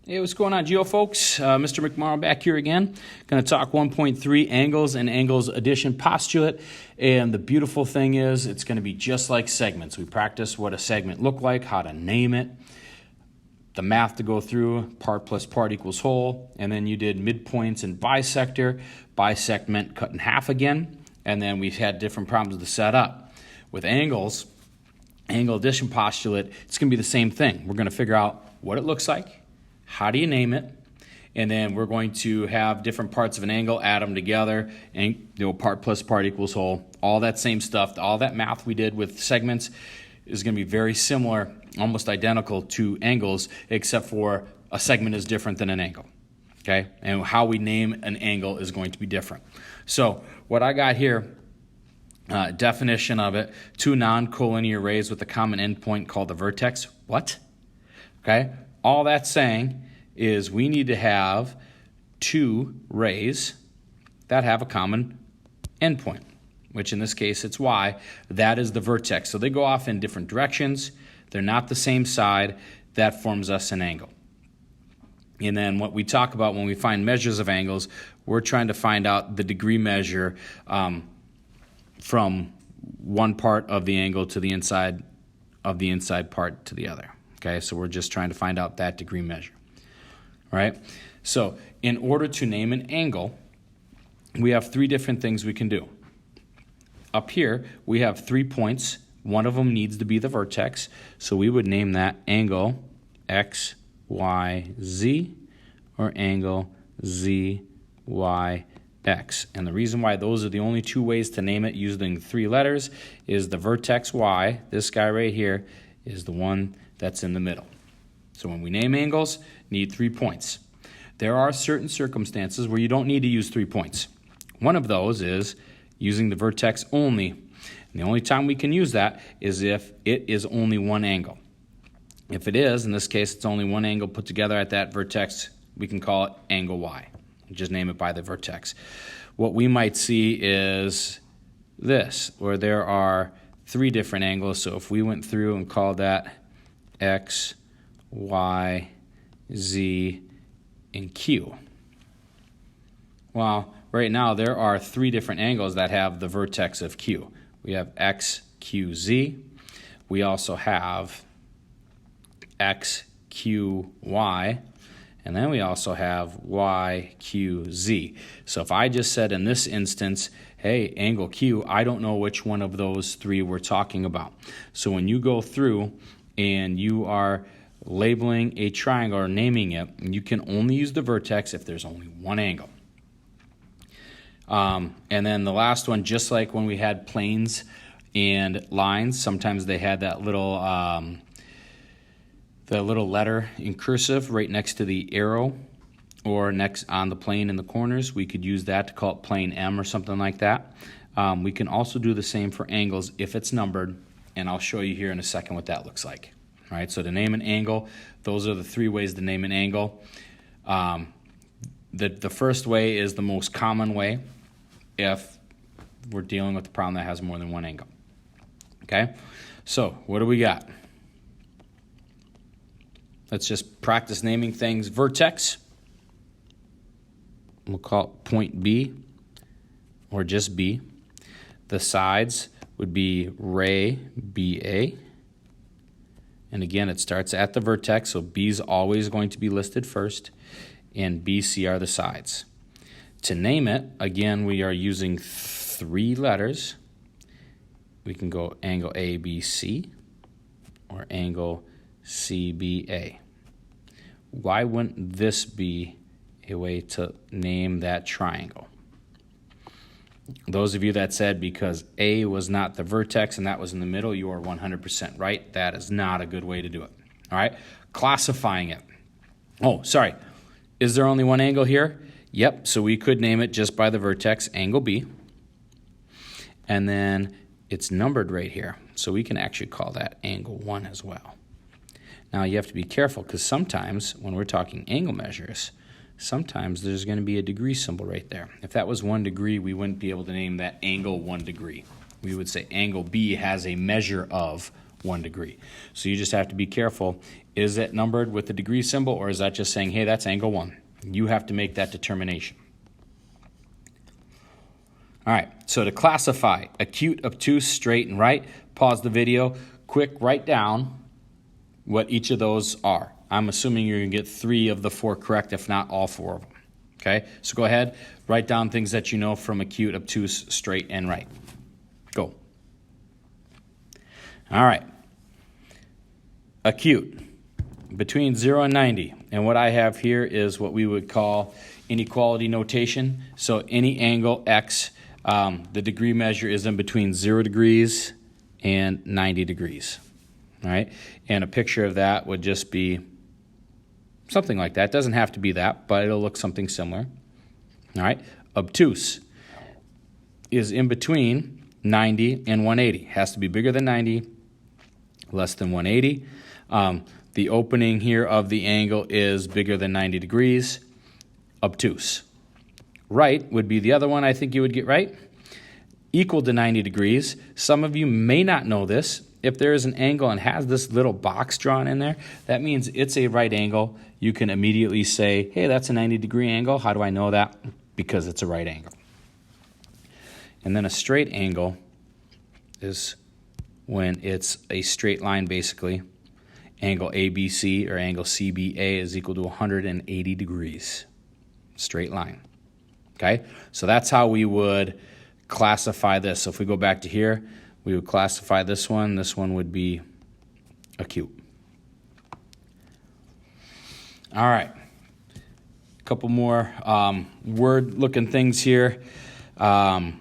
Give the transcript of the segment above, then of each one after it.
Hey, what's going on, Geo folks? Mr. McMorrow back here again. Going to talk 1.3 angles and angles addition postulate. And the beautiful thing is it's going to be just like segments. We practice what a segment looked like, how to name it, the math to go through, part plus part equals whole. And then you did midpoints and bisector. Bisect meant cut in half again. And then we've had different problems to set up. With angles, angle addition postulate, it's going to be the same thing. We're going to figure out what it looks like. How do you name it? And then we're going to have different parts of an angle, add them together, and part plus part equals whole. All that same stuff, all that math we did with segments is going to be very similar, almost identical to angles, except for a segment is different than an angle. Okay? And how we name an angle is going to be different. So what I got here, definition of it, two non-collinear rays with a common endpoint called the vertex. What? Okay? All that's saying is we need to have two rays that have a common endpoint, which in this case it's y. That is the vertex. So they go off in different directions. They're not the same side. That forms us an angle. And then what we talk about when we find measures of angles, we're trying to find out the degree measure from one part of the angle to the inside of the inside part to the other. Okay, so we're just trying to find out that degree measure. All right, so in order to name an angle, we have three different things we can do. Up here, we have 3 points. One of them needs to be the vertex, so we would name that angle X, Y, Z, or angle Z, Y, X. And the reason why those are the only two ways to name it using 3 letters is the vertex Y, this guy right here, is the one that's in the middle. So when we name angles, need 3 points. There are certain circumstances where you don't need to use 3 points. One of those is using the vertex only. And the only time we can use that is if it is only one angle. If it is, in this case, it's only one angle put together at that vertex, we can call it angle Y. Just name it by the vertex. What we might see is this, where there are 3 different angles. So if we went through and called that X, Y, Z, and Q. Well, right now there are 3 different angles that have the vertex of Q. We have X, Q, Z. We also have X, Q, Y. And then we also have Y, Q, Z. So if I just said in this instance, hey, angle Q, I don't know which one of those 3 we're talking about. So when you go through and you are labeling a triangle or naming it, you can only use the vertex if there's only one angle. And then the last one, just like when we had planes and lines, sometimes they had that little letter in cursive right next to the arrow or next on the plane in the corners. We could use that to call it plane M or something like that. We can also do the same for angles if it's numbered, and I'll show you here in a second what that looks like. All right, so to name an angle, those are the 3 ways to name an angle. The first way is the most common way if we're dealing with a problem that has more than one angle. Okay, so what do we got? Let's just practice naming things. Vertex, we'll call it point B or just B. The sides would be ray BA. And again, it starts at the vertex, so B is always going to be listed first, and BC are the sides. To name it, again, we are using 3 letters. We can go angle ABC or angle CBA. Why wouldn't this be a way to name that triangle? Those of you that said because A was not the vertex and that was in the middle, you are 100% right. That is not a good way to do it. All right? Classifying it. Oh, sorry. Is there only one angle here? Yep, so we could name it just by the vertex, angle B. And then it's numbered right here, so we can actually call that angle 1 as well. Now, you have to be careful because sometimes when we're talking angle measures, sometimes there's going to be a degree symbol right there. If that was 1 degree, we wouldn't be able to name that angle 1 degree. We would say angle B has a measure of 1 degree. So you just have to be careful. Is it numbered with the degree symbol, or is that just saying, hey, that's angle 1? You have to make that determination. All right, so to classify acute, obtuse, straight, and right, pause the video, quick, write down what each of those are. I'm assuming you're going to get 3 of the 4 correct, if not all 4 of them. Okay, so go ahead, write down things that you know from acute, obtuse, straight, and right. Go. All right. Acute, between 0 and 90. And what I have here is what we would call inequality notation. So any angle x, the degree measure is in between 0 degrees and 90 degrees. All right, and a picture of that would just be something like that. It doesn't have to be that, but it'll look something similar. All right, obtuse is in between 90 and 180. Has to be bigger than 90, less than 180. The opening here of the angle is bigger than 90 degrees. Obtuse. Right would be the other one I think you would get right. Equal to 90 degrees. Some of you may not know this. If there is an angle and has this little box drawn in there, that means it's a right angle. You can immediately say, hey, that's a 90-degree angle. How do I know that? Because it's a right angle. And then a straight angle is when it's a straight line, basically. Angle ABC or angle CBA is equal to 180 degrees. Straight line. Okay? So that's how we would classify this. So if we go back to here, we would classify this one. This one would be acute. All right. A couple more word-looking things here. In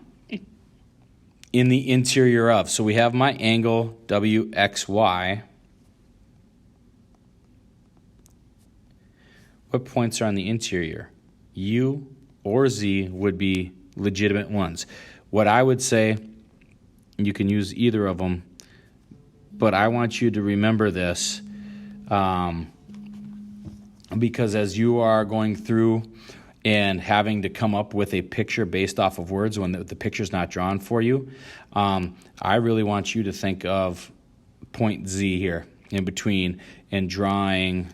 the interior of. So we have my angle WXY. What points are on the interior? U or Z would be legitimate ones. What I would say, you can use either of them, but I want you to remember this because as you are going through and having to come up with a picture based off of words when the picture's not drawn for you, I really want you to think of point Z here in between and drawing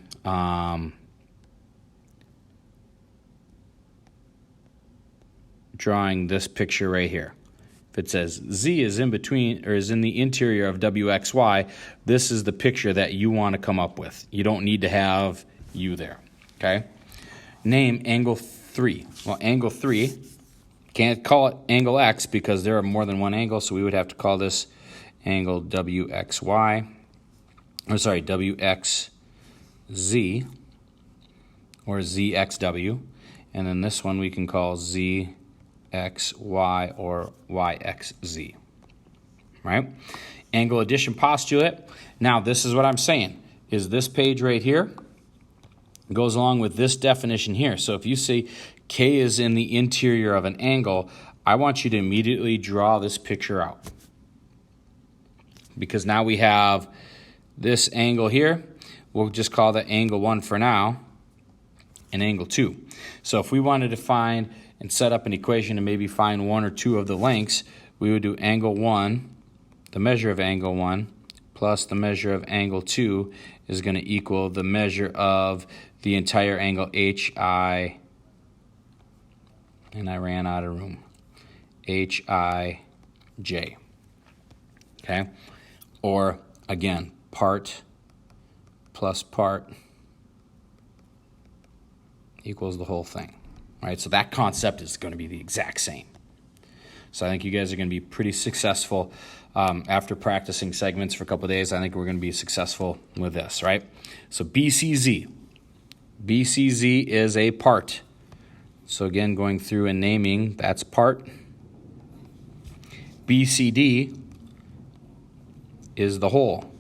this picture right here. If it says Z is in between or is in the interior of WXY, this is the picture that you want to come up with. You don't need to have U there, okay? Name angle 3. Well, angle 3, can't call it angle X because there are more than one angle, so we would have to call this angle WXY, or sorry, WXZ, or ZXW, and then this one we can call ZXY or YXZ, right? Angle addition postulate. Now, this is what I'm saying, is this page right here goes along with this definition here. So if you say K is in the interior of an angle, I want you to immediately draw this picture out. Because now we have this angle here. We'll just call that angle 1 for now, and angle 2. So if we wanted to find and set up an equation and maybe find 1 or 2 of the lengths, we would do angle 1, the measure of angle 1, plus the measure of angle 2 is going to equal the measure of the entire angle HI, and I ran out of room, HIJ. Okay? Or, again, part plus part equals the whole thing. Right, so that concept is going to be the exact same. So I think you guys are going to be pretty successful after practicing segments for a couple of days. I think we're going to be successful with this, right? So BCZ. BCZ is a part. So again, going through and naming, that's part. BCD is the whole.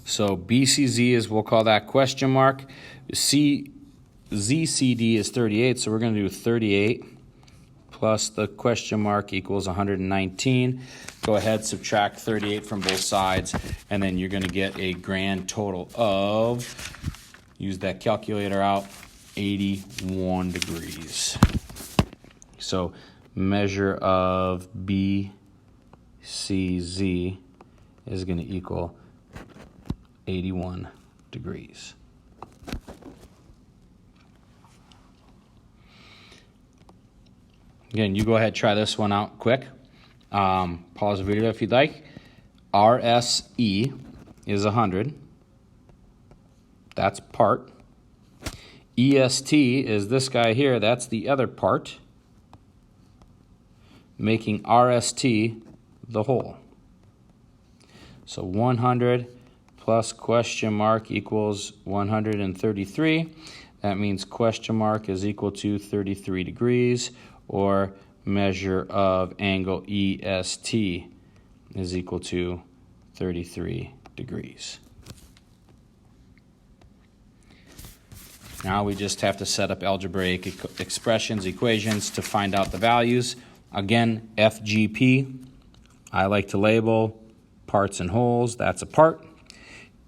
So BCZ is, we'll call that question mark. ZCD is 38, so we're going to do 38 plus the question mark equals 119. Go ahead, subtract 38 from both sides, and then you're going to get a grand total of, use that calculator out, 81 degrees. So measure of BCD CZ is going to equal 81 degrees. Again, you go ahead, try this one out quick. Pause the video if you'd like. RSE is 100. That's part. EST is this guy here. That's the other part, making RST the whole. So 100 plus question mark equals 133. That means question mark is equal to 33 degrees, or measure of angle EST is equal to 33 degrees. Now we just have to set up algebraic expressions, equations to find out the values. Again, FGP, I like to label parts and wholes, that's a part.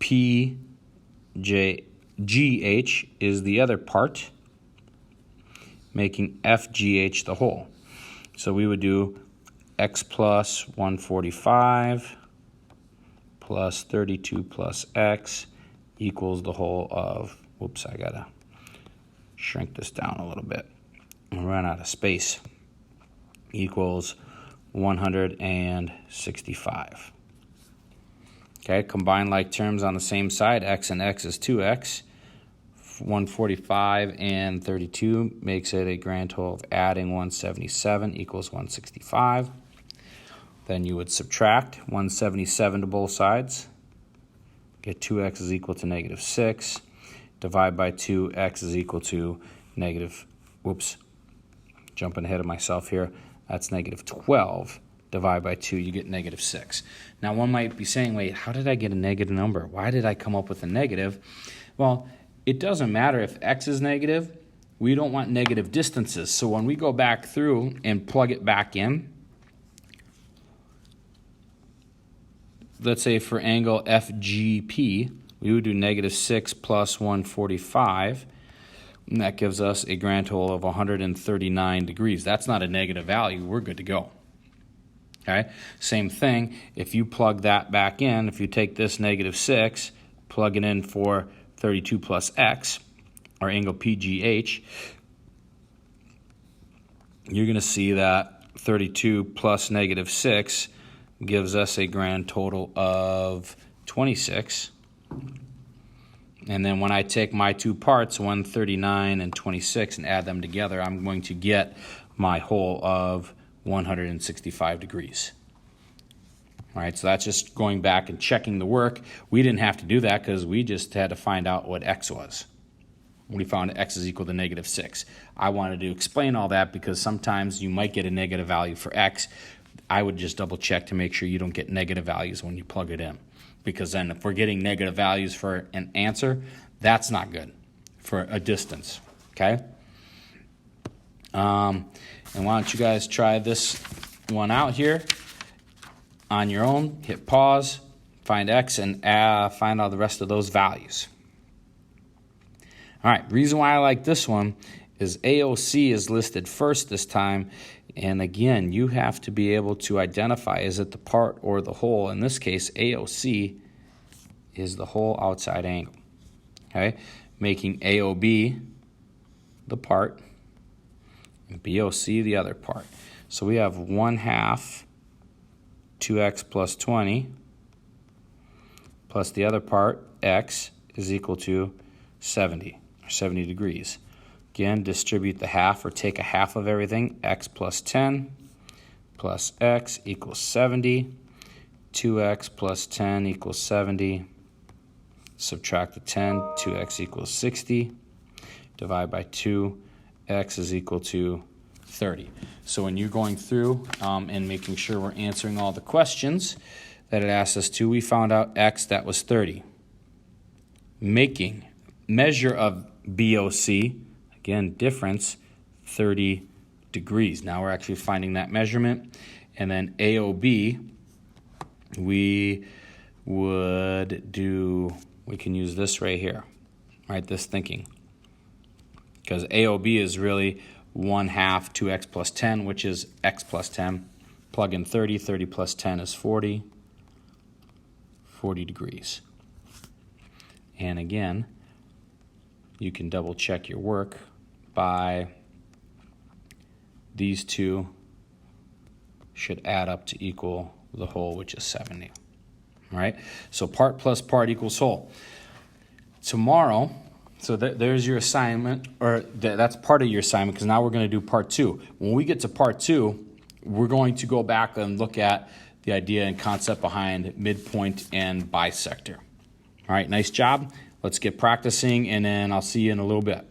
PJGH is the other part, making FGH the whole. So we would do x plus 145 plus 32 plus x equals the whole of, whoops, I gotta shrink this down a little bit and run out of space, equals 165. Okay, combine like terms on the same side. X and x is 2x. 145 and 32 makes it a grand total of adding 177 equals 165. Then you would subtract 177 to both sides. Get 2x is equal to negative 6. Divide by 2, x is equal to negative, whoops, jumping ahead of myself here. That's negative 12. Divide by 2, you get negative 6. Now one might be saying, wait, how did I get a negative number? Why did I come up with a negative? Well, it doesn't matter if x is negative. We don't want negative distances. So when we go back through and plug it back in, let's say for angle FGP, we would do negative 6 plus 145, and that gives us a grand total of 139 degrees. That's not a negative value. We're good to go. Okay? Same thing, if you plug that back in, if you take this negative 6, plug it in for 32 plus x, or angle PGH, you're going to see that 32 plus negative 6 gives us a grand total of 26. And then when I take my two parts, 139 and 26, and add them together, I'm going to get my whole of 165 degrees. All right, so that's just going back and checking the work. We didn't have to do that because we just had to find out what x was. We found x is equal to negative 6. I wanted to explain all that because sometimes you might get a negative value for x. I would just double check to make sure you don't get negative values when you plug it in. Because then if we're getting negative values for an answer, that's not good for a distance, okay? And why don't you guys try this one out here on your own. Hit pause, find x, and find all the rest of those values. All right, reason why I like this one is AOC is listed first this time. And again, you have to be able to identify, is it the part or the whole? In this case, AOC is the whole outside angle, okay? Making AOB the part and BOC the other part. So we have 1/2 2x plus 20 plus the other part, x, is equal to 70, or 70 degrees. Again, distribute the half, or take a half of everything. X plus 10 plus x equals 70. 2x plus 10 equals 70. Subtract the 10, 2x equals 60. Divide by 2, x is equal to 30. So when you're going through and making sure we're answering all the questions that it asked us to, we found out x, that was 30. Making measure of BOC, again, difference, 30 degrees. Now we're actually finding that measurement. And then AOB, we can use this right here, right, this thinking. Because AOB is really 1/2 2x plus 10, which is x plus 10. Plug in 30. 30 plus 10 is 40. 40 degrees. And again, you can double check your work by these two should add up to equal the whole, which is 70. All right, so part plus part equals whole. Tomorrow, so there's your assignment, or that's part of your assignment, because now we're going to do part 2. When we get to part 2, we're going to go back and look at the idea and concept behind midpoint and bisector. All right, nice job. Let's get practicing, and then I'll see you in a little bit.